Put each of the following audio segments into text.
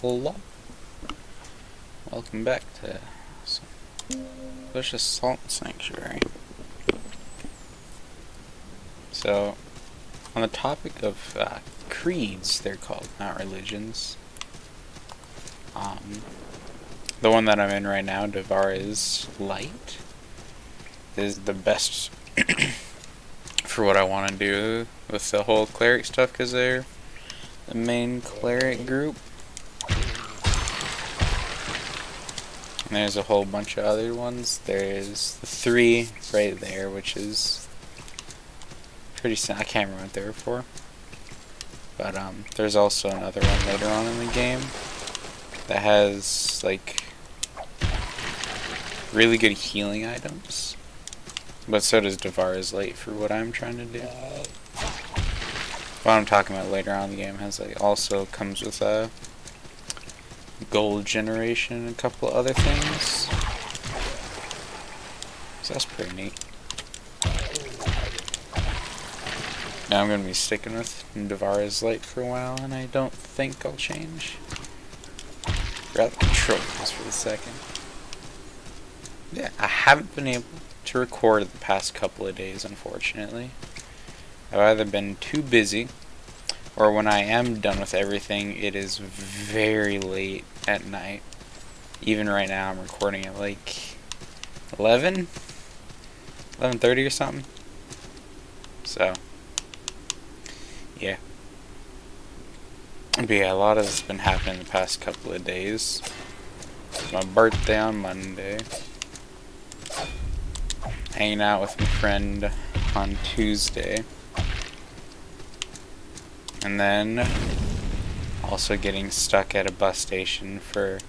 Hello. Welcome back to Delicious Salt Sanctuary. So, on the topic of creeds, they're called, not religions. The one that I'm in right now, Devara's Light, is the best for what I want to do with the whole cleric stuff, because they're the main cleric group. And there's a whole bunch of other ones. There's the 3 right there, which is pretty I can't remember what they were for. But there's also another one later on in the game that has like really good healing items. But so does Devara's Light for what I'm trying to do. What I'm talking about later on in the game has like also comes with a gold generation and a couple of other things. So that's pretty neat. Now I'm gonna be sticking with Devara's Light for a while, and I don't think I'll change. Grab the controls for the second. Yeah, I haven't been able to record the past couple of days, unfortunately. I've either been too busy, or when I am done with everything, it is very late at night. Even right now, I'm recording at like 11:30 or something. So, yeah. But yeah, a lot has been happening the past couple of days. It's my birthday on Monday. Hanging out with my friend on Tuesday. And then also getting stuck at a bus station for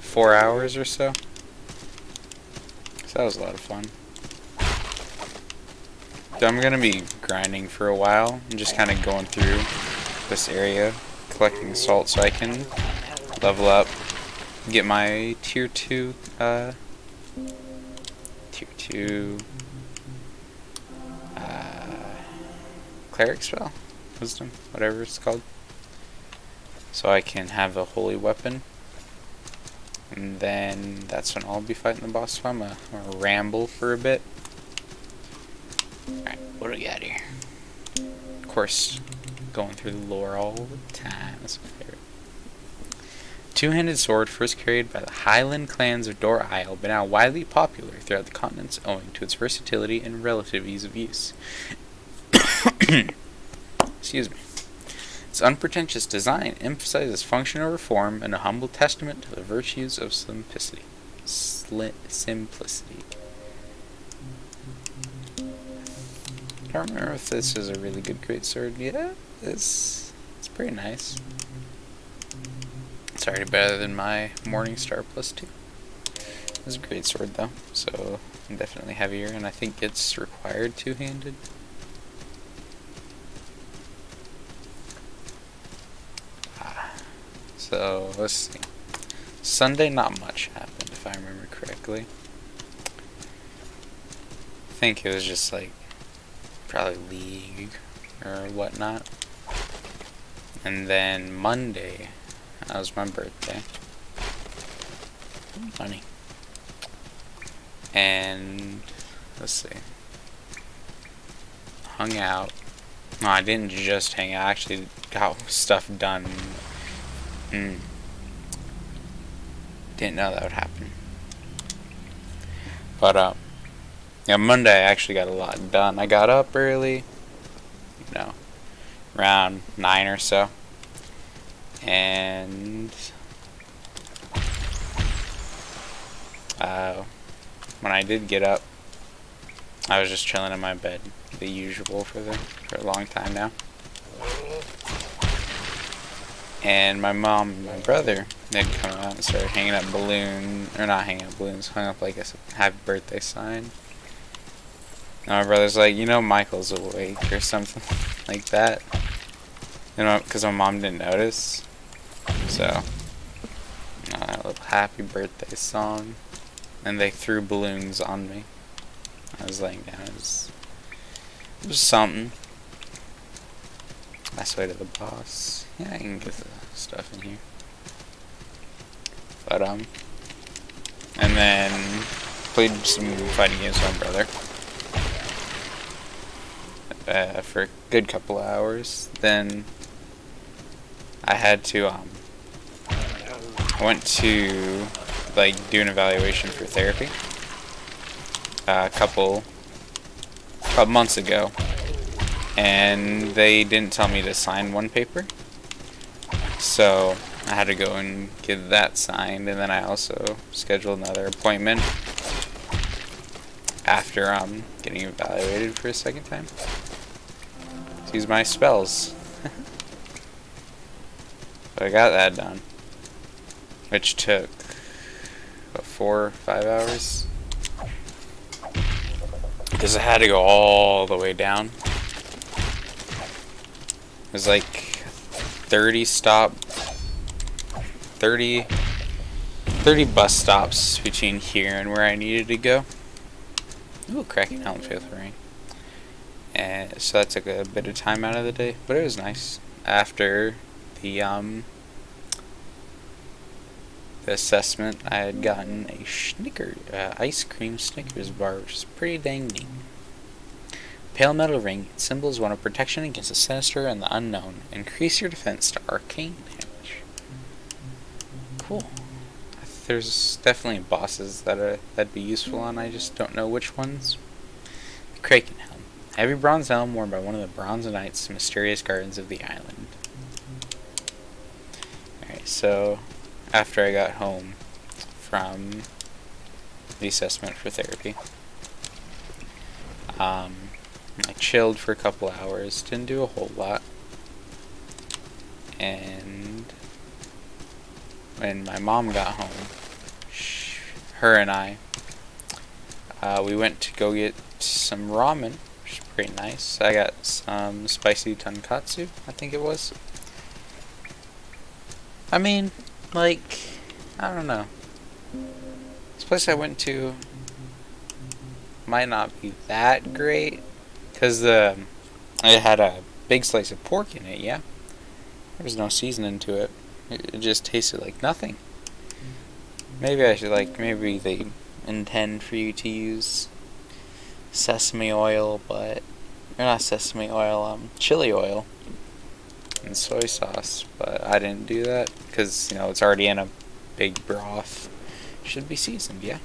4 hours or so. So that was a lot of fun. So I'm going to be grinding for a while and just kind of going through this area, collecting salt so I can level up, get my tier 2 cleric spell, wisdom, whatever it's called, so I can have a holy weapon. And then that's when I'll be fighting the boss. So I'm gonna ramble for a bit. Alright, what do we got here? Of course, going through the lore all the time. That's my favorite. Two-handed sword first carried by the Highland clans of Dor Isle, but now widely popular throughout the continents owing to its versatility and relative ease of use. Excuse me. Its unpretentious design emphasizes function over form and a humble testament to the virtues of simplicity. Simplicity. I don't remember if this is a really good greatsword. Yeah, it's pretty nice. It's already better than my Morningstar +2. It's a greatsword though, so definitely heavier, and I think it's required two-handed. So, let's see. Sunday, not much happened, if I remember correctly. I think it was just like, probably League or whatnot. And then Monday, that was my birthday. Funny. And, let's see. Hung out. No, I didn't just hang out, I actually got stuff done. Didn't know that would happen. But yeah, Monday I actually got a lot done. I got up early, around 9 or so, and when I did get up, I was just chilling in my bed, the usual for a long time now. And my mom and my brother, they'd come out and started hanging up balloons, or not hanging up balloons, hung up like a happy birthday sign. And my brother's like, Michael's awake or something like that. Because my mom didn't notice. So, that little happy birthday song. And they threw balloons on me. I was laying down. It was something. Last way to the boss. Yeah, I can get the stuff in here. But, and then played some fighting games with my brother. For a good couple of hours. Then I had to, I went to, like, do an evaluation for therapy. A couple months ago. And they didn't tell me to sign one paper. So I had to go and get that signed, and then I also scheduled another appointment after getting evaluated for a second time to use my spells. So I got that done, which took about 4 or 5 hours because I had to go all the way down. It was like 30 bus stops between here and where I needed to go. Ooh, cracking helm faith ring. And so that took a bit of time out of the day, but it was nice. After the assessment, I had gotten a ice cream Snickers bar, which is pretty dang neat. Pale metal ring. Its symbol is one of protection against the sinister and the unknown. Increase your defense to arcane damage. Cool. There's definitely bosses that'd be useful on. I just don't know which ones. The Kraken helm. Heavy bronze helm worn by one of the Bronze Knights, mysterious guardians of the island. Alright, so after I got home from the assessment for therapy, I chilled for a couple hours, didn't do a whole lot, and when my mom got home, her and I, we went to go get some ramen, which is pretty nice. I got some spicy tonkatsu, I think it was. I mean, like, I don't know. This place I went to might not be that great, because it had a big slice of pork in it, yeah. There was no seasoning to it. It just tasted like nothing. Maybe I should, maybe they intend for you to use sesame oil, or not sesame oil, chili oil and soy sauce, but I didn't do that, because, it's already in a big broth. Should be seasoned, yeah.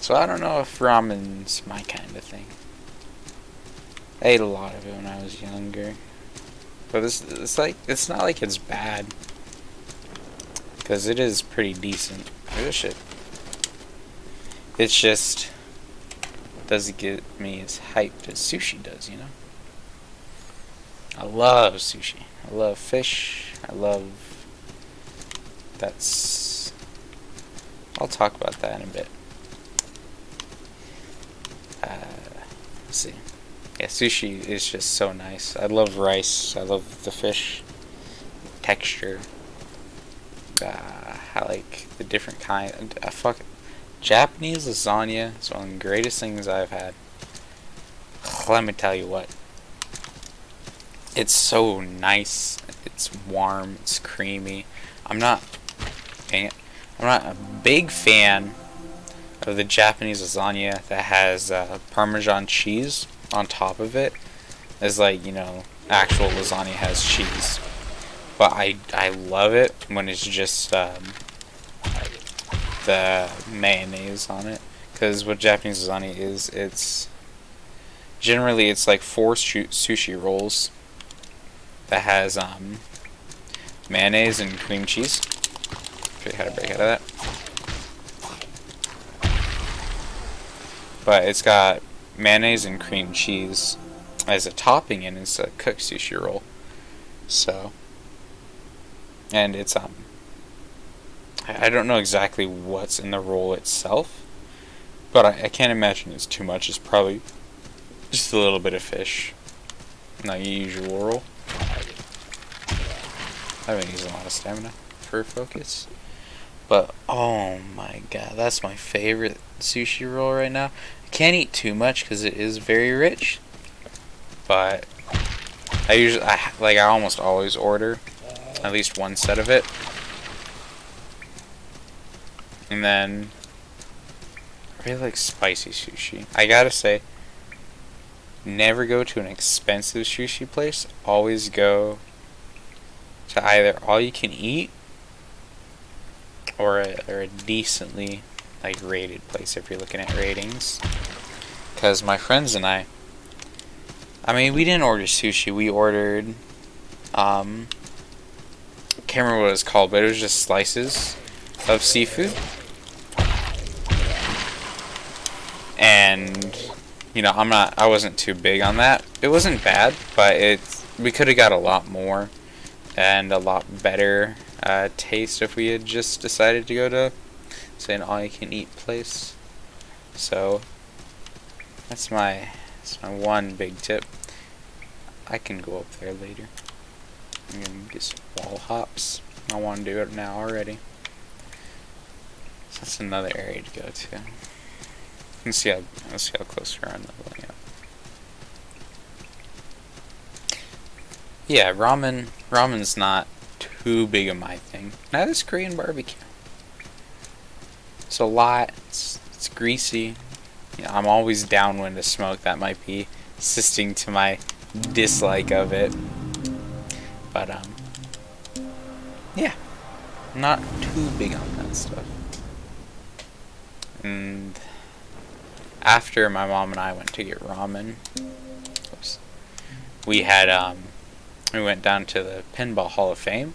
So I don't know if ramen's my kind of thing. I ate a lot of it when I was younger. But it's not like it's bad. Because it is pretty decent. It's just doesn't get me as hyped as sushi does, I love sushi. I love fish. I'll talk about that in a bit. Let's see. Yeah, sushi is just so nice. I love rice. I love the fish texture. I like the different kind. Japanese lasagna is one of the greatest things I've had. Let me tell you what. It's so nice. It's warm. It's creamy. I'm not a big fan of the Japanese lasagna that has Parmesan cheese on top of it. As actual lasagna has cheese. But I love it when it's just the mayonnaise on it. Because what Japanese lasagna is, it's like 4 sushi rolls that has mayonnaise and cream cheese. Show you how to break out of that. But it's got mayonnaise and cream cheese as a topping, and it's a cooked sushi roll. So, and it's I don't know exactly what's in the roll itself, but I can't imagine it's too much. It's probably just a little bit of fish, not your usual roll. I've been using a lot of stamina for focus. But, oh my god, that's my favorite sushi roll right now. I can't eat too much because it is very rich. but I almost always order at least one set of it. And then I really like spicy sushi. I gotta say, never go to an expensive sushi place. Always go to either all you can eat or a decently rated place if you're looking at ratings. Because my friends and I mean, we didn't order sushi. We ordered I can't remember what it was called, but it was just slices of seafood. And I wasn't too big on that. It wasn't bad, but we could have got a lot more and a lot better taste if we had just decided to go to, say, an all-you-can-eat place. So that's my one big tip. I can go up there later. I'm gonna get some wall hops. I want to do it now already. So that's another area to go to. Let's see how close we are on leveling up. Yeah, ramen's not too big of my thing. Now this Korean barbecue. It's a lot. It's greasy. I'm always downwind to smoke. That might be assisting to my dislike of it. But yeah, not too big on that stuff. And after my mom and I went to get ramen, we went down to the Pinball Hall of Fame,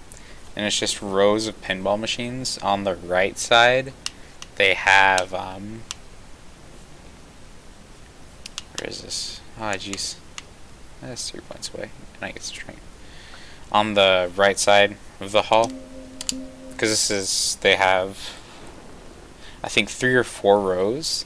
and it's just rows of pinball machines. On the right side, they have where is this? Oh jeez, that's 3 points away, and I get strength. On the right side of the hall, because they have, I think, 3 or 4 rows.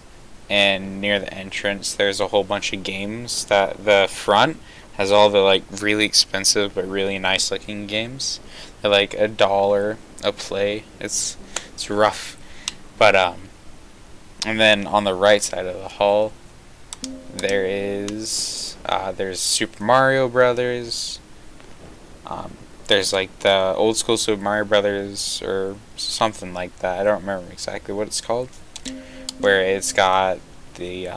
And near the entrance, there's a whole bunch of games. That the front has all the really expensive but really nice looking games. They're like $1 a play. It's rough, but and then on the right side of the hall, there's Super Mario Brothers. There's the old school Super Mario Brothers or something like that. I don't remember exactly what it's called. Where it's got the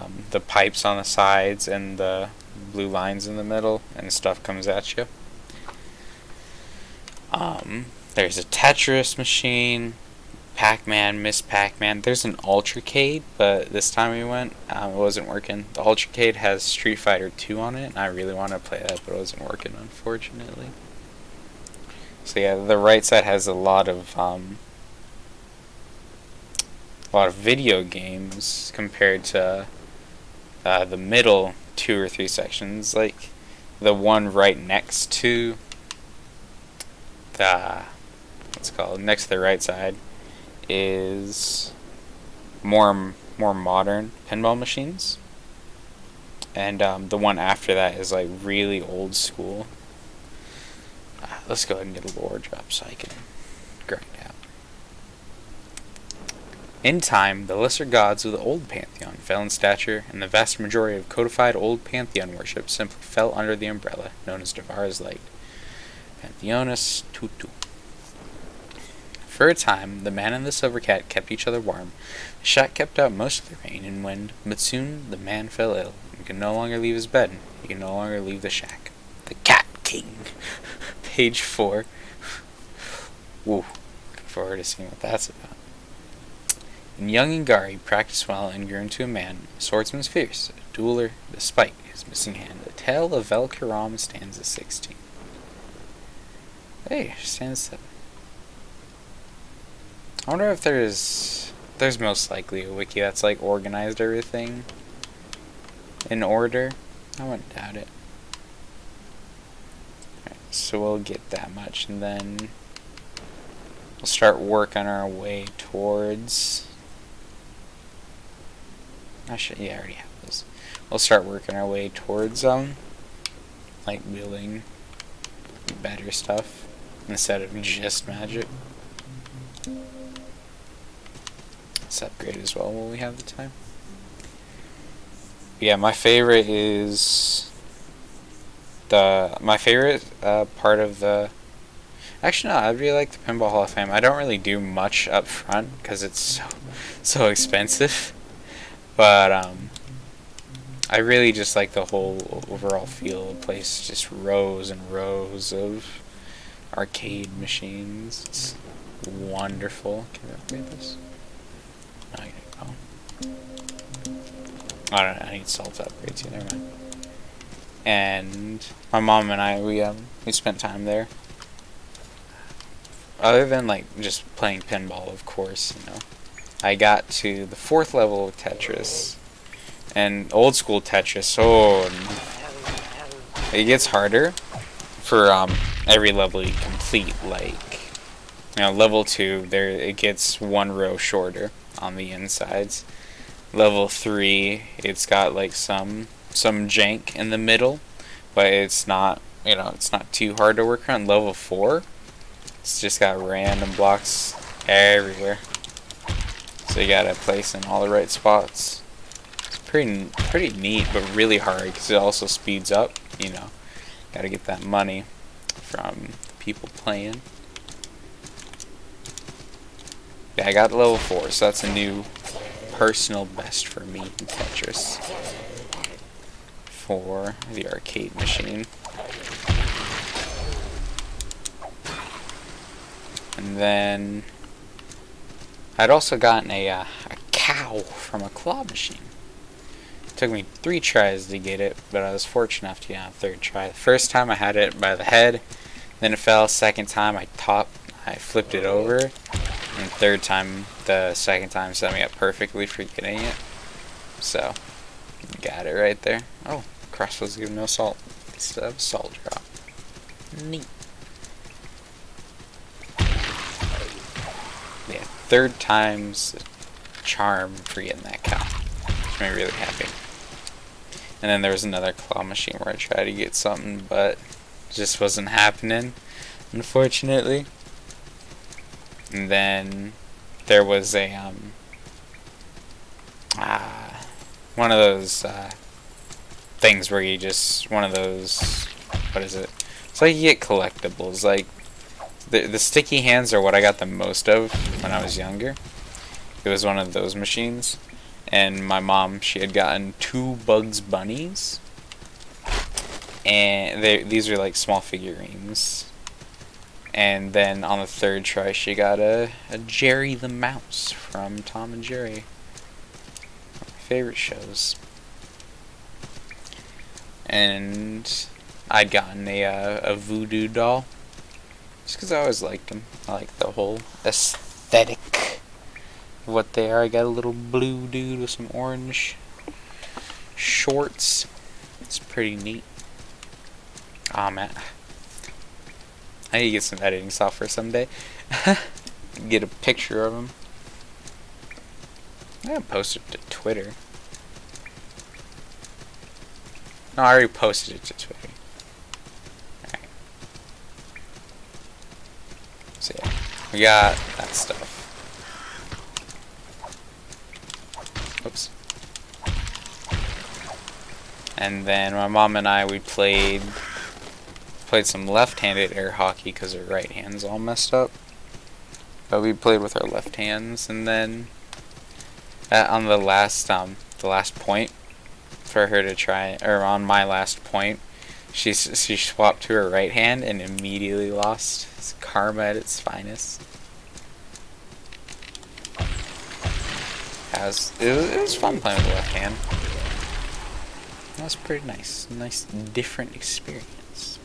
pipes on the sides and the blue lines in the middle, and stuff comes at you. There's a Tetris machine, Pac-Man, Miss Pac-Man. There's an Ultracade, but this time we went, it wasn't working. The Ultracade has Street Fighter 2 on it, and I really wanted to play that, but it wasn't working, unfortunately. So yeah, the right side has a lot of video games compared to the middle 2 or 3 sections. Like the one right next to next to the right side is more modern pinball machines, and the one after that is really old school. Let's go ahead and get a lore drop so I can grind out. In time, the lesser gods of the Old Pantheon fell in stature, and the vast majority of codified Old Pantheon worship simply fell under the umbrella known as Devara's Light. Pantheonis Tutu. For a time, the man and the silver cat kept each other warm. The shack kept out most of the rain and wind, but soon the man fell ill and could no longer leave his bed. He could no longer leave the shack. The Cat King. Page 4. Woo. Looking forward to seeing what that's about. In young Ingari, practiced well and grew into a man, a swordsman's fierce, a dueler, despite his missing hand. The tale of Velkaram stands at 16. Hey, stands 7. I wonder if there's most likely a wiki that's organized everything in order. I wouldn't doubt it. Alright, so we'll get that much, and then we'll start working our way towards... I already have those. We'll start working our way towards building better stuff instead of just magic. Let's upgrade as well when we have the time. Yeah, my favorite is my favorite part of the... Actually, no, I really like the Pinball Hall of Fame. I don't really do much up front because it's so expensive. But I really just like the whole overall feel of the place. Just rows and rows of arcade machines. It's wonderful. Can I upgrade this? No, I don't know. I need salt upgrades too. Never mind. And my mom and I, we spent time there. Other than like just playing pinball, of course, you know, I got to the 4th level of Tetris, and old school Tetris. Oh, it gets harder for every level you complete. Like, you know, level 2, there it gets 1 row shorter on the insides. Level 3, it's got like some jank in the middle, but it's not, you know, it's not too hard to work around. Level 4, it's just got random blocks everywhere, so you gotta place in all the right spots. It's pretty neat, but really hard because it also speeds up. You know, gotta get that money from the people playing. Yeah, I got level 4, so that's a new personal best for me in Tetris for the arcade machine. And then I'd also gotten a cow from a claw machine. It took me 3 tries to get it, but I was fortunate enough to get it on the 3rd try. The first time I had it by the head, then it fell. Second time I flipped it over, and the second time set me up perfectly for getting it. So, got it right there. Oh, crossbows give no salt instead of a salt drop. Neat. Yeah, 3rd time's charm for getting that cow. Which made me really happy. And then there was another claw machine where I tried to get something, but it just wasn't happening, unfortunately. And then there was a one of those things where you just, one of those, what is it? It's like you get collectibles. Like the sticky hands are what I got the most of when I was younger. It was one of those machines, and my mom, she had gotten 2 Bugs Bunnies, and these are like small figurines. And then on the 3rd try, she got a Jerry the Mouse from Tom and Jerry. One of my favorite shows. And I'd gotten a voodoo doll, just because I always liked them. I like the whole aesthetic of what they are. I got a little blue dude with some orange shorts. It's pretty neat. Aw, man. I need to get some editing software someday. Get a picture of him. I'm gonna post it to Twitter. No, I already posted it to Twitter. Alright. So yeah, we got that stuff. Oops. And then my mom and I, we played some left-handed air hockey because her right hand's all messed up. But we played with our left hands, and then on the last point for her to try, or on my last point, she swapped to her right hand and immediately lost. It's karma at its finest. It was fun playing with the left hand. That was pretty nice. Nice different experience.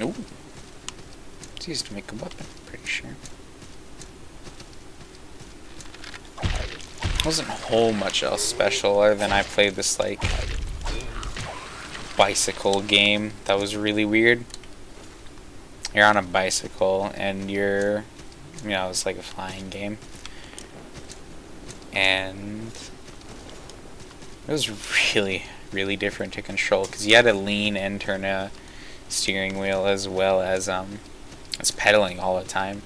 Ooh. It's used to make a weapon, pretty sure. Wasn't a whole much else special other than I played this like bicycle game that was really weird. You're on a bicycle and you're, you know, it's like a flying game. And it was really, really different to control because you had to lean and turn a steering wheel as well as pedaling all the time.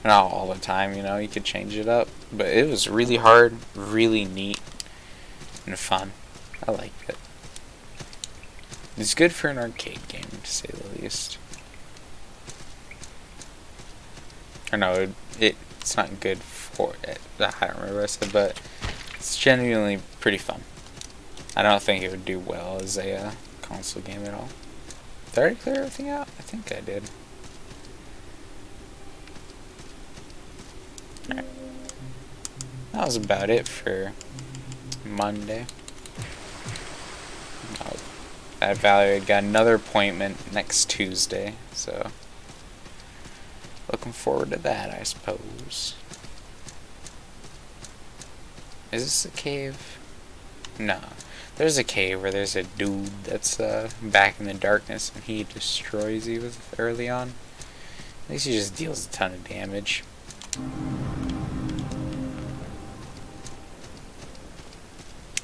Not all the time, you know, you could change it up, but it was really hard, really neat. and fun. I like it. It's good for an arcade game, to say the least. Or no, it's not good for it. I don't remember what I said, but it's genuinely pretty fun. I don't think it would do well as a console game at all. Did I already clear everything out? I think I did. Alright. That was about it for Monday. At Valerie got another appointment next Tuesday, so looking forward to that, I suppose. Is this a cave? No. There's a cave where there's a dude that's back in the darkness and he destroys you with early on. At least he just deals a ton of damage.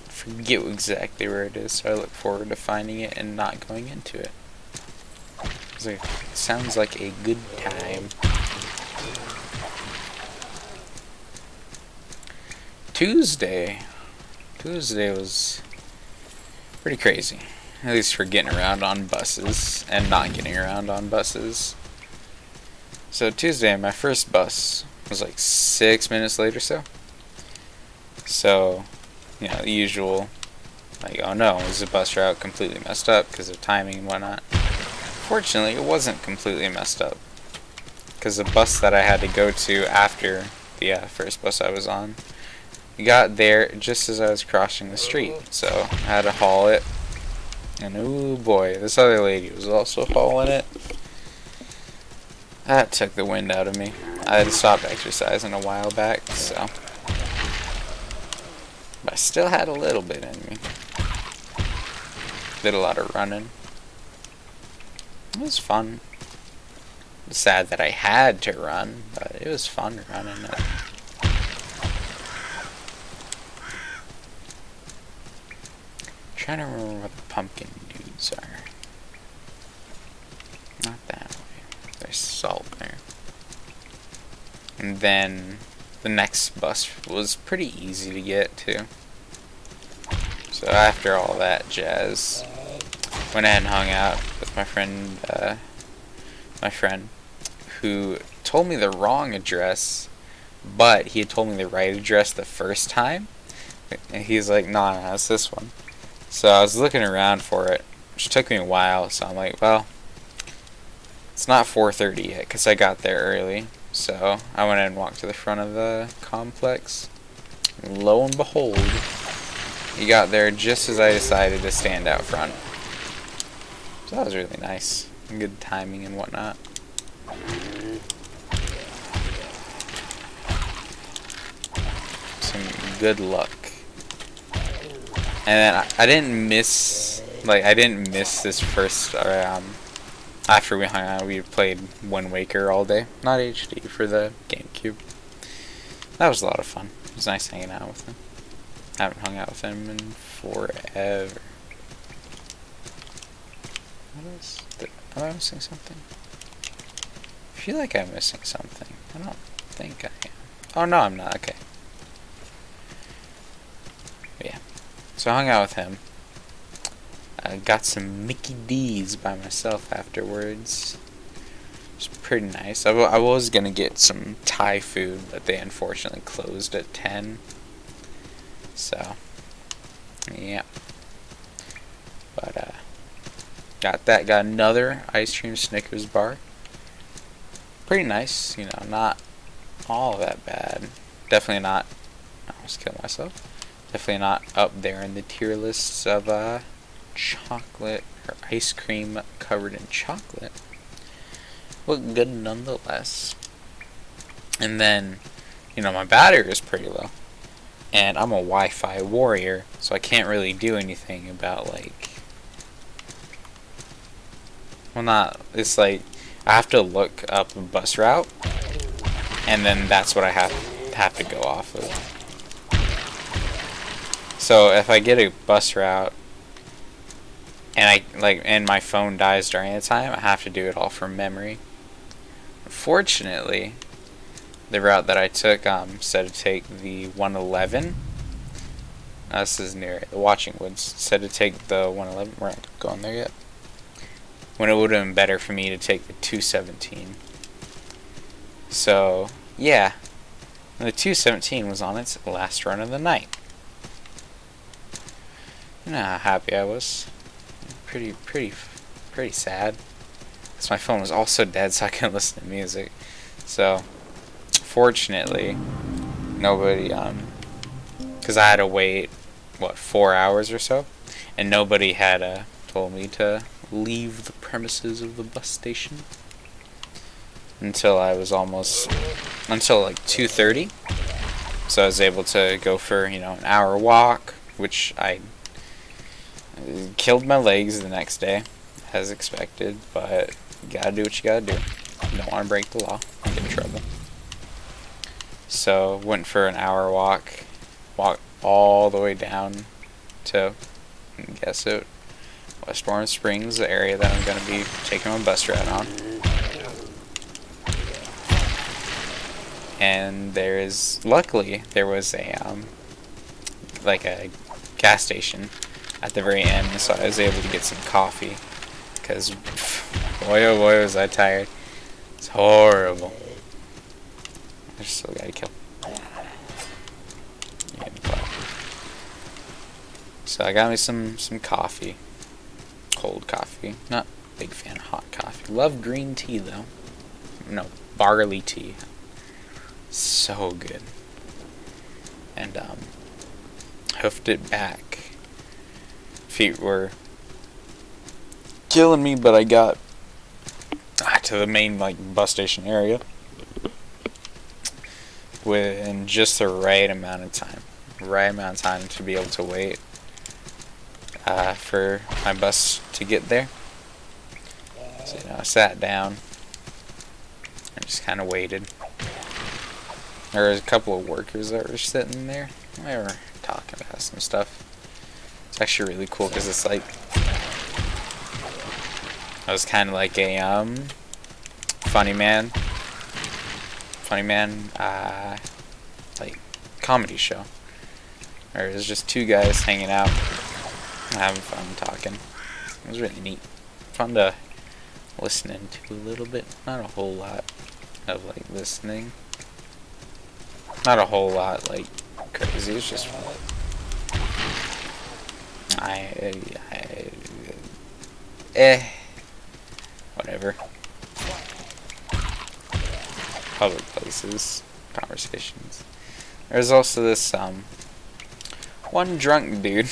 I forget exactly where it is, so I look forward to finding it and not going into it. It sounds like a good time. Tuesday was pretty crazy. At least for getting around on buses and not getting around on buses. So Tuesday, my first bus was like 6 minutes late or so. So, you know, the usual, like, oh no, is the bus route completely messed up because of timing and whatnot? Fortunately, it wasn't completely messed up, because the bus that I had to go to after the first bus I was on, got there just as I was crossing the street, so I had to haul it. And oh boy, this other lady was also hauling it. That took the wind out of me. I had stopped exercising a while back, so. But I still had a little bit in me. Did a lot of running. It was fun. It was sad that I had to run, but it was fun running it. Trying to remember what the pumpkin dudes are. Not that way. There's salt there. And then the next bus was pretty easy to get to. So after all that jazz, went ahead and hung out with my friend who told me the wrong address, but he had told me the right address the first time. And he's like, nah, it's this one. So I was looking around for it, which took me a while, so I'm like, well, it's not 4:30 yet, because I got there early. So I went and walked to the front of the complex. And lo and behold, he got there just as I decided to stand out front. So that was really nice. Good timing and whatnot. Some good luck. And then I didn't miss this first, after we hung out, we played Wind Waker all day. Not HD, for the GameCube. That was a lot of fun. It was nice hanging out with him. I haven't hung out with him in forever. Am I missing something? I feel like I'm missing something. I don't think I am. Oh no, I'm not. Okay. But yeah. So I hung out with him. I got some Mickey D's by myself afterwards. It was pretty nice. I was gonna get some Thai food, but they unfortunately closed at 10. So, yeah. But got that. Got another ice cream Snickers bar. Pretty nice. You know, not all that bad. Definitely not. I almost killed myself. Definitely not up there in the tier lists of chocolate or ice cream covered in chocolate. But good nonetheless. And then, you know, my battery is pretty low. And I'm a Wi-Fi warrior, so I can't really do anything about, like... Well, not... It's like, I have to look up a bus route, and then that's what I have to go off of. So if I get a bus route and my phone dies during the time, I have to do it all from memory. Fortunately, the route that I took said to take the 111 This is near the Watching Woods. Said to take the 111. We're not going there yet. When it would have been better for me to take the 217. So, yeah. The 217 was on its last run of the night. You know how happy I was. Pretty sad. Because my phone was also dead, so I couldn't listen to music. So, fortunately, nobody, because I had to wait, what, 4 hours or so? And nobody had, told me to leave the premises of the bus station until I was until like 2:30. So I was able to go for, an hour walk, which I killed my legs the next day, as expected, but you gotta do what you gotta do. You don't want to break the law, get in trouble. So went for an hour walk all the way down to, guess it, West Orange Springs, the area that I'm gonna be taking my bus ride on. And luckily there was a like a gas station at the very end, so I was able to get some coffee, because boy oh boy was I tired. It's horrible. I still gotta kill. So I got me some coffee, cold coffee. Not a big fan of hot coffee. Love green tea though. No, barley tea. So good. And hoofed it back. Feet were killing me, but I got to the main bus station area within just the right amount of time to be able to wait for my bus to get there. So I sat down and just kind of waited. There was a couple of workers that were sitting there. They were talking about some stuff. It's actually really cool because it's like, I was kind of like a funny man, like comedy show. Or it was just two guys hanging out, having fun talking. It was really neat, fun to listen to a little bit. Not a whole lot of listening. Not a whole lot crazy. It's just fun. Whatever. Public places, conversations. There's also this one drunk dude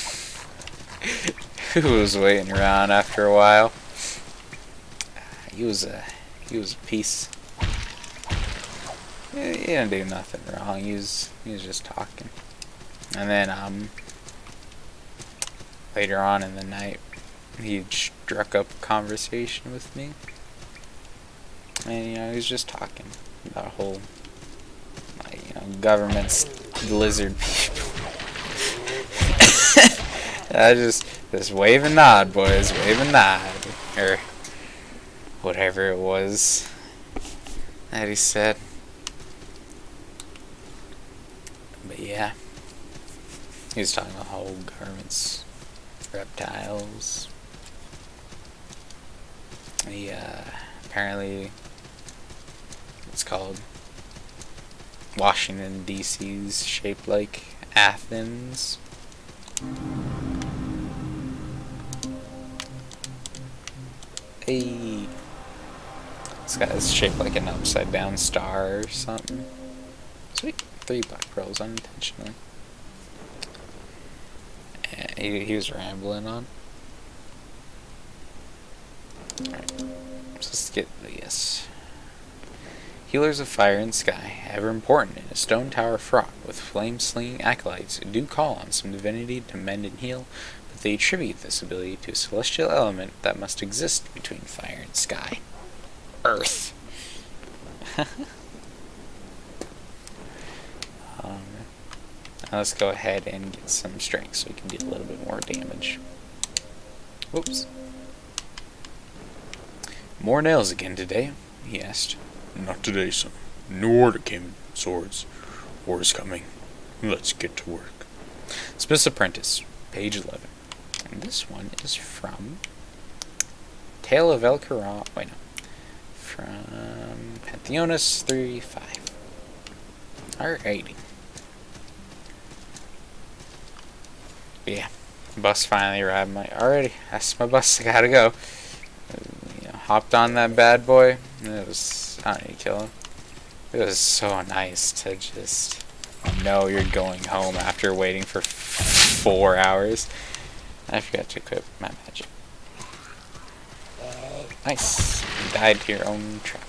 who was waiting around after a while. He was a piece. He didn't do nothing wrong. He was just talking. And then later on in the night, he struck up a conversation with me. And he was just talking about a whole government's lizard people. I just wave and nod, boys, wave and nod, or whatever it was that he said. But yeah, he was talking about whole government's reptiles. He apparently, it's called Washington D.C.'s shaped like Athens. Hey, this guy's shaped like an upside down star or something. Sweet, 3 black pearls unintentionally. And he was rambling on. Alright, let's get this. Healers of fire and sky, ever important in a stone tower fraught with flame-slinging acolytes, do call on some divinity to mend and heal, but they attribute this ability to a celestial element that must exist between fire and sky. Earth. Now let's go ahead and get some strength so we can do a little bit more damage. Whoops. More nails again today? He asked. Not today, son. No order came in. Swords. War is coming. Let's get to work. Smith's Apprentice, page 11. And this one is from Tale of El Caron. Wait, no. From Pantheonis 3-5. Alrighty. Yeah. Bus finally arrived. I'm like, alrighty, that's my bus. I gotta go. Hopped on that bad boy. It was, I don't need to kill him. It was so nice to just know you're going home after waiting for 4 hours. I forgot to equip my magic. Nice. You died to your own trap.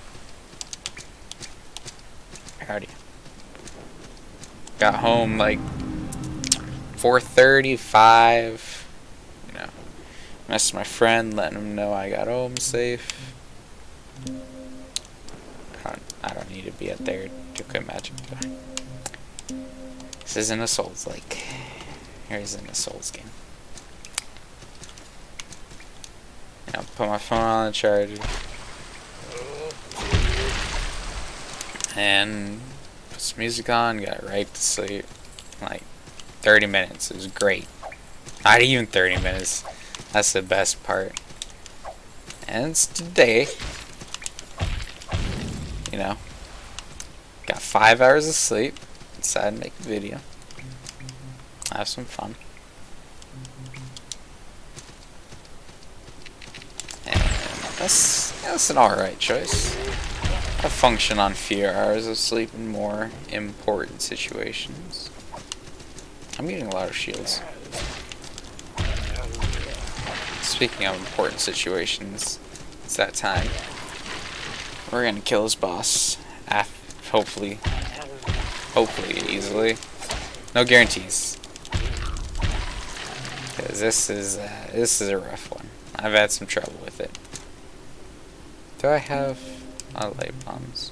Howdy. Got home like 4:35. You know, messaged my friend, letting him know I got home safe. I don't need to be up there to quit magic. This isn't a Souls like. Here isn't a Souls game. You know, put my phone on the charger. And put some music on, got right to sleep. Like 30 minutes. It was great. Not even 30 minutes. That's the best part. And it's today. You know. Got 5 hours of sleep. Decided to make a video. Have some fun. And that's an alright choice. I function on fewer hours of sleep in more important situations. I'm getting a lot of shields. Speaking of important situations, it's that time. We're gonna kill this boss. Hopefully easily. No guarantees. Because this is a rough one. I've had some trouble with it. Do I have light bombs?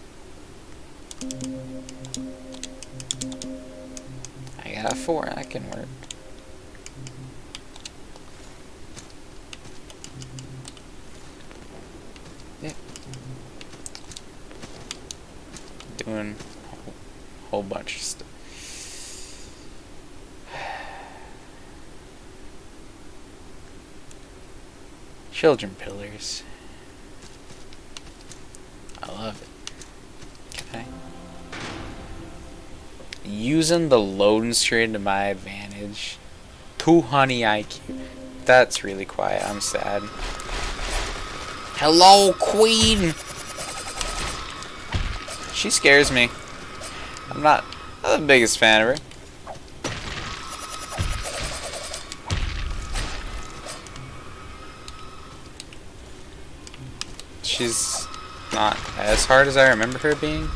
I got 4. That can work. Yeah. Doing a whole bunch of stuff. Children pillars. I love it. Okay. Using the loading screen to my advantage. 200 IQ. That's really quiet. I'm sad. Hello, Queen! She scares me. I'm not the biggest fan of her. She's not as hard as I remember her being.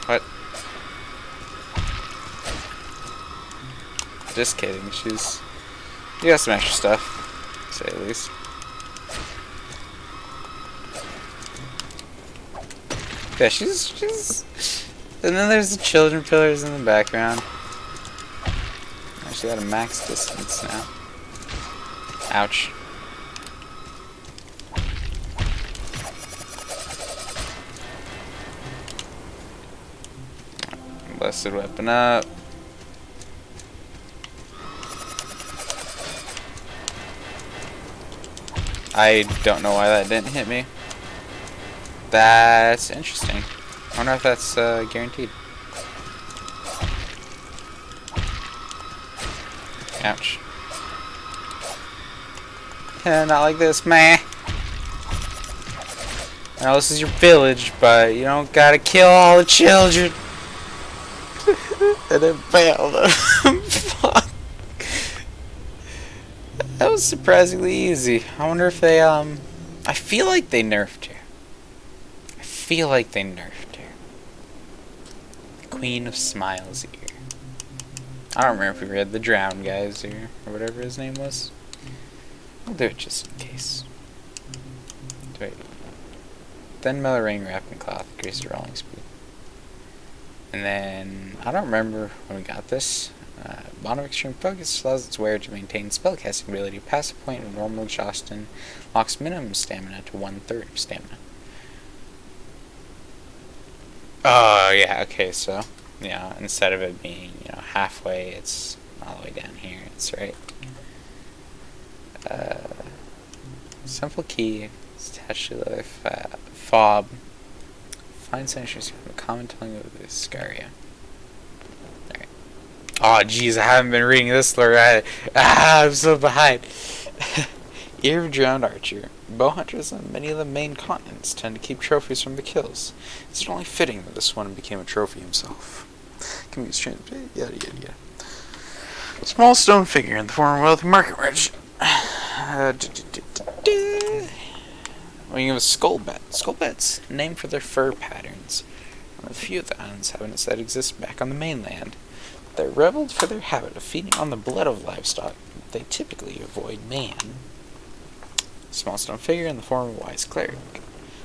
What? Just kidding. She got some extra stuff, to say the least. Yeah, she's. And then there's the children pillars in the background. She got a max distance now. Ouch. Blessed weapon up. I don't know why that didn't hit me. That's interesting. I wonder if that's guaranteed. Ouch. Not like this, man. Now this is your village, but you don't gotta kill all the children. And then failed. Fuck. That was surprisingly easy. I wonder if they I feel like they nerfed her. I feel like they nerfed her. Queen of Smiles here. I don't remember if we read the Drowned guys here, or whatever his name was. We'll do it just in case. Wait. Then Miller Ring wrapped in cloth, increased the rolling speed. And then, I don't remember when we got this. Bond of Extreme Focus allows its wearer to maintain spellcasting ability past a point of normal exhaustion, locks minimum stamina to 1/3 of stamina. Oh, yeah, okay, so instead of it being, halfway, it's all the way down here. It's right. Simple key is attached to the fob. Find signatures from the common tongue of the Scaria. Alright. Oh, jeez, I haven't been reading this lore. I'm so behind. Ear of a Drowned Archer. Bow hunters on many of the main continents tend to keep trophies from the kills. It's only fitting that this one became a trophy himself. Can be exchanged. Yada yada yada. Small stone figure in the form of wealthy market merchant. We have a skullbat. Skullbats, named for their fur patterns. One of the few of the island's inhabitants that exist back on the mainland. They're reveled for their habit of feeding on the blood of livestock. They typically avoid man. Small stone figure in the form of a wise cleric.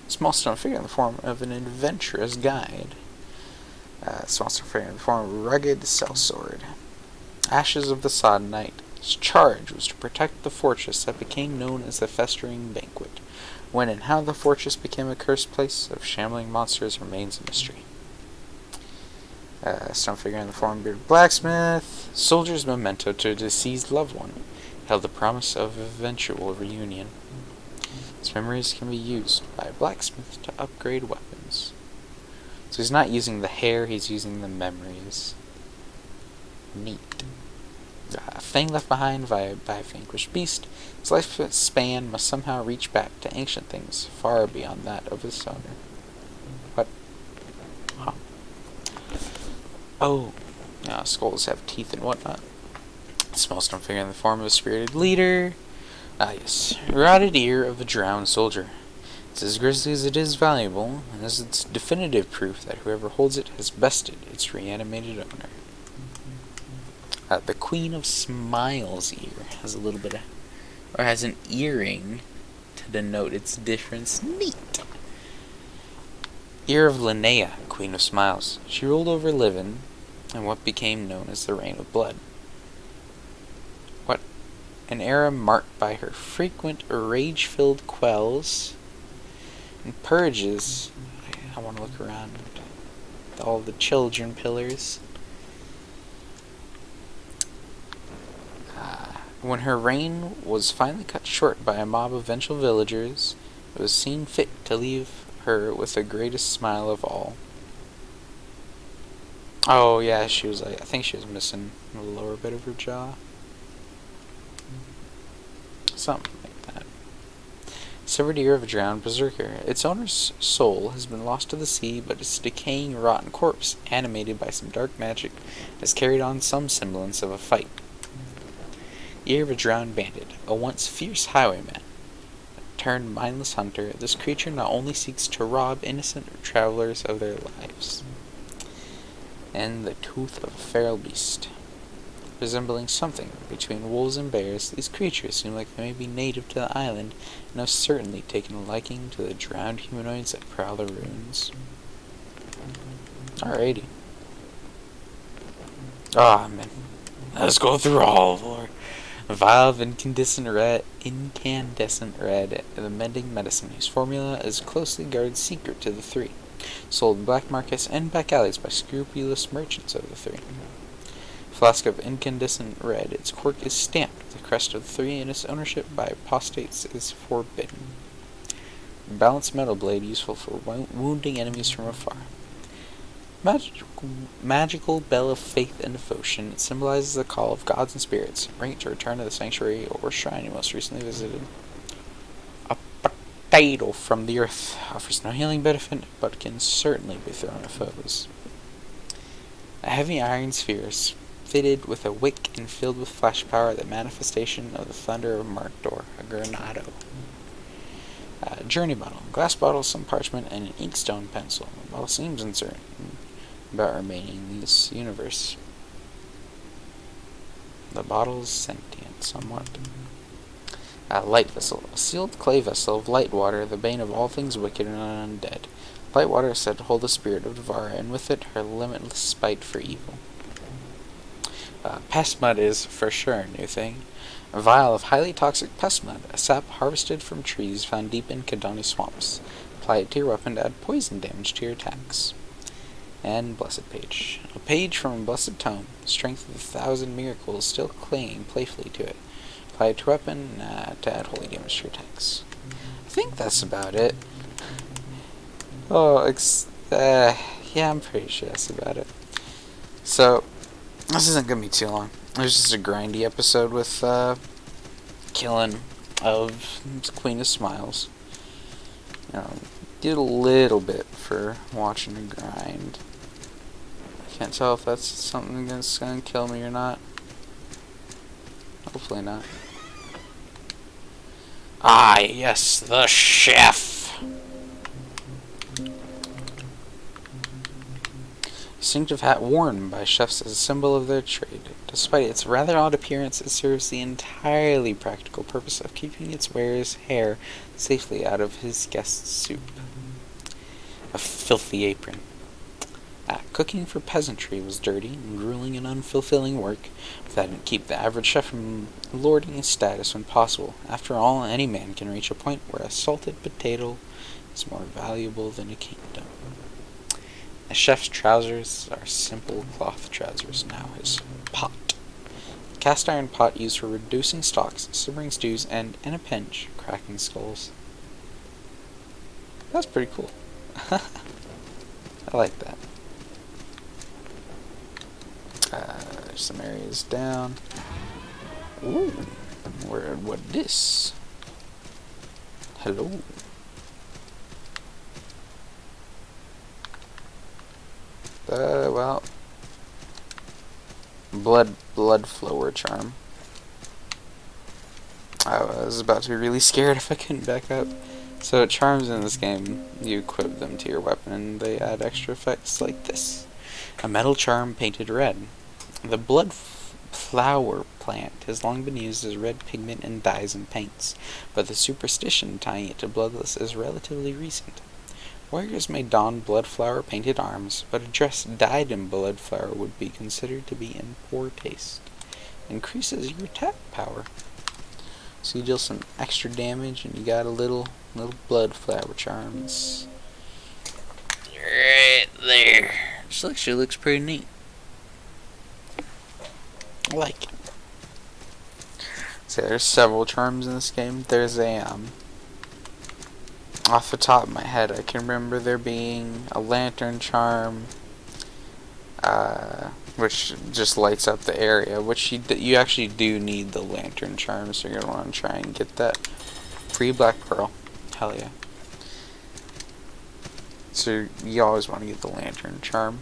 Small stone figure in the form of an adventurous guide. Small stone figure in the form of a rugged sellsword. Ashes of the Sodden Knight. His charge was to protect the fortress that became known as the Festering Banquet. When and how the fortress became a cursed place of shambling monsters remains a mystery. Stone figure in the form of a bearded blacksmith. Soldier's memento to a deceased loved one. Held the promise of eventual reunion. His memories can be used by a blacksmith to upgrade weapons. So he's not using the hair, he's using the memories. Neat. A thing left behind by a vanquished beast, its lifespan must somehow reach back to ancient things far beyond that of its owner. What? Huh. Oh, skulls have teeth and whatnot. Small stone figure in the form of a spirited leader. Yes. Rotted ear of a drowned soldier. It's as grisly as it is valuable, and as it's definitive proof that whoever holds it has bested its reanimated owner. The Queen of Smiles ear has a little bit of, or has an earring to denote its difference. Neat. Ear of Linnea, Queen of Smiles. She ruled over Livin, in what became known as the Reign of Blood. What? An era marked by her frequent rage-filled quells and purges. I want to look around all the children pillars. When her reign was finally cut short by a mob of vengeful villagers, it was seen fit to leave her with the greatest smile of all. Oh yeah, she was I think she was missing the lower bit of her jaw. Something like that. Severed ear of a drowned berserker. Its owner's soul has been lost to the sea, but its decaying, rotten corpse, animated by some dark magic, has carried on some semblance of a fight. Ear of a drowned bandit, a once fierce highwayman, turned mindless hunter. This creature not only seeks to rob innocent travelers of their lives. And the tooth of a feral beast. Resembling something between wolves and bears, these creatures seem like they may be native to the island, and have certainly taken a liking to the drowned humanoids that prowl the ruins. Alrighty. Ah, man. Let's go through all of lore. A vial of incandescent red, the mending medicine, whose formula is a closely guarded secret to the three, sold in black markets and back alleys by scrupulous merchants of the three. Flask of incandescent red, its cork is stamped with the crest of the three, and its ownership by apostates is forbidden. Balanced metal blade, useful for wounding enemies from afar. Magical bell of faith and devotion. It symbolizes the call of gods and spirits. Bring it to return to the sanctuary or shrine you most recently visited. A potato from the earth offers no healing benefit, but can certainly be thrown at foes. A heavy iron sphere is fitted with a wick and filled with flash power, the manifestation of the thunder of Mardor, a granado. Journey bottle. Glass bottle, some parchment, and an inkstone pencil. The bottle seems uncertain about remaining in this universe. The bottle is sentient, somewhat. A light vessel. A sealed clay vessel of light water, the bane of all things wicked and undead. Light water is said to hold the spirit of Devara, and with it her limitless spite for evil. Pest mud is, for sure, a new thing. A vial of highly toxic pest mud, a sap harvested from trees found deep in Kadani swamps. Apply it to your weapon to add poison damage to your attacks. and blessed page. A page from a blessed tome. Strength of 1,000 miracles still clinging playfully to it. Apply it to weapon to add holy damage to your attacks. I think that's about it. Oh, yeah, I'm pretty sure that's about it. So, this isn't gonna be too long. It was just a grindy episode with killing of Queen of Smiles. Did a little bit for watching a grind. I can't tell if that's something that's gonna kill me or not. Hopefully not. Ah, yes, the chef! Distinctive hat worn by chefs as a symbol of their trade. Despite its rather odd appearance, it serves the entirely practical purpose of keeping its wearer's hair safely out of his guest's soup. A filthy apron. Cooking for peasantry was dirty, grueling, and unfulfilling work, but that didn't keep the average chef from lording his status when possible. After all, any man can reach a point where a salted potato is more valuable than a kingdom. A chef's trousers are simple cloth trousers, now his pot. A cast iron pot used for reducing stocks, simmering stews, and, in a pinch, cracking skulls. That's pretty cool. I like that. There's some areas down. Ooh, what this? Hello. Well, blood flower charm. I was about to be really scared if I couldn't back up. So charms in this game, you equip them to your weapon and they add extra effects like this. A metal charm painted red. The blood flower plant has long been used as red pigment in dyes and paints, but the superstition tying it to bloodless is relatively recent. Warriors may don blood flower painted arms, but a dress dyed in blood flower would be considered to be in poor taste. Increases your attack power. So you deal some extra damage and you got a little blood flower charms. Right there. This actually looks pretty neat. I like it. So there's several charms in this game. There's a off the top of my head, I can remember there being a lantern charm, which just lights up the area. Which you actually do need the lantern charm, so you're gonna want to try and get that free black pearl. Hell yeah! So you always want to get the lantern charm.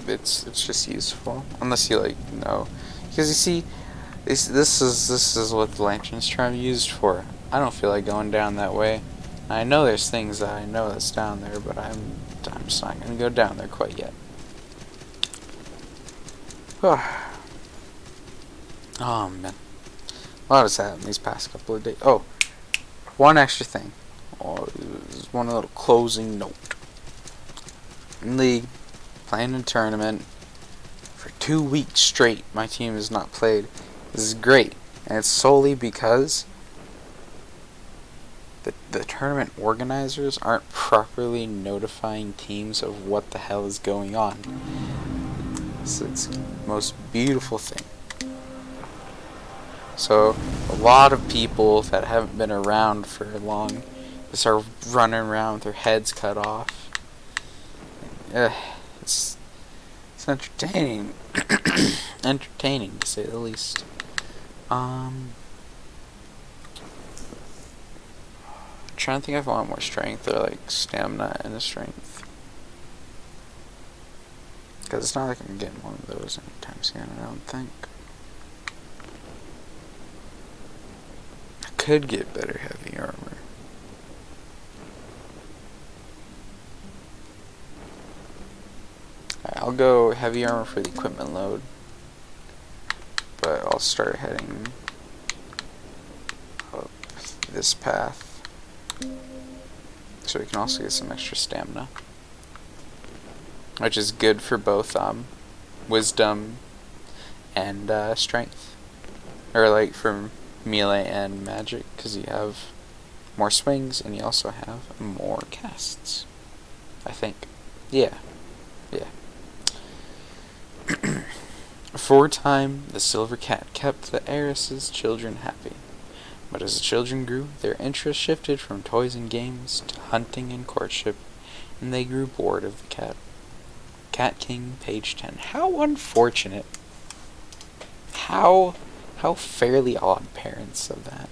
It's just useful, unless you know, because you see, this is what the lantern's charm used for. I don't feel like going down that way. I know there's things that I know that's down there, but I'm just not gonna go down there quite yet. Oh man, a lot has happened these past couple of days. Oh, one extra thing. Oh, one little closing note. In league, playing a tournament for 2 weeks straight. My team has not played. This is great, and it's solely because the tournament organizers aren't properly notifying teams of what the hell is going on. So it's the most beautiful thing. So a lot of people that haven't been around for long just are running around with their heads cut off. It's entertaining. Entertaining to say the least. Trying to think if I want more strength or like stamina and a strength, because it's not like I'm getting one of those anytime soon. I don't think. I could get better heavy armor. Alright, I'll go heavy armor for the equipment load, but I'll start heading up this path. So we can also get some extra stamina, which is good for both wisdom and strength, or like for melee and magic, because you have more swings and you also have more casts. I think, yeah. For a time, the silver cat kept the heiress's children happy. But as the children grew, their interest shifted from toys and games to hunting and courtship, and they grew bored of the cat. Cat King, page 10. How unfortunate. How fairly odd parents of that.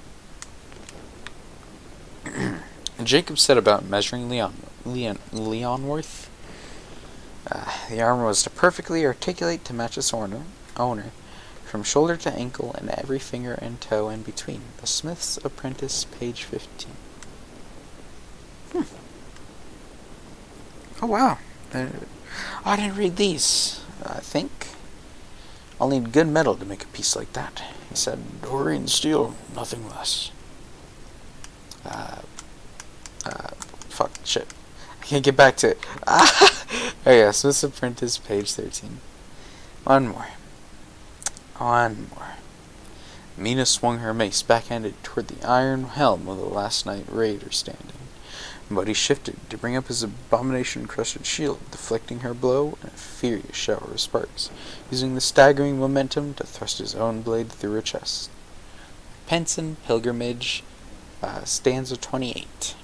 Jacob set about measuring Leonworth. The armor was to perfectly articulate to match its owner, from shoulder to ankle and every finger and toe in between. The Smith's Apprentice, page 15. Oh wow. I didn't read these. I think I'll need good metal to make a piece like that, he said. Dorian steel, nothing less. Fuck, shit. I can't get back to it. Oh yeah, Smith's Apprentice, page 13. One more. Mina swung her mace backhanded toward the iron helm of the last night raider standing. But he shifted to bring up his abomination-crusted shield, deflecting her blow in a furious shower of sparks, using the staggering momentum to thrust his own blade through her chest. Penson Pilgrimage, stanza 28.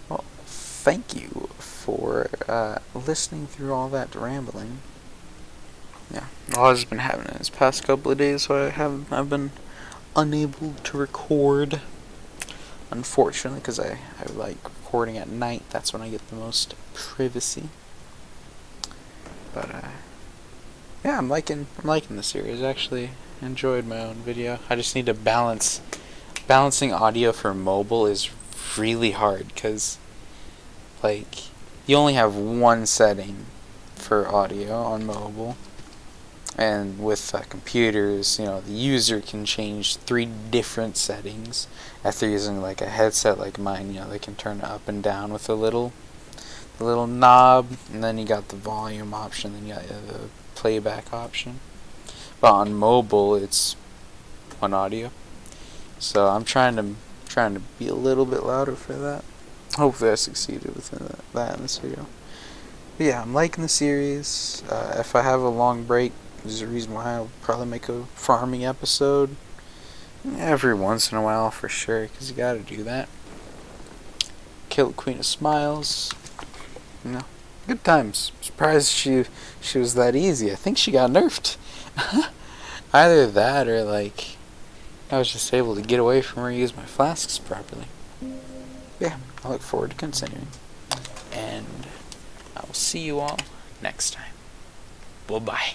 Well, thank you for listening through all that rambling. Yeah, a lot has been happening this past couple of days, so I've been unable to record. Unfortunately, because I like recording at night. That's when I get the most privacy. But yeah, I'm liking the series. I actually enjoyed my own video. I just need to balancing audio for mobile is really hard because like you only have one setting for audio on mobile. And with computers, you know, the user can change 3 different settings. If they're using like a headset like mine, you know, they can turn it up and down with the little knob, and then you got the volume option, then you got the playback option. But on mobile, it's one audio. So I'm trying to be a little bit louder for that. Hopefully, I succeeded with that in this video. But yeah, I'm liking the series. If I have a long break, there's a reason why I'll probably make a farming episode every once in a while for sure, because you gotta do that. Kill the Queen of Smiles. You know, good times. Surprised she was that easy. I think she got nerfed. Either that or like I was just able to get away from her and use my flasks properly. Yeah, I look forward to continuing. And I will see you all next time. Bye-bye.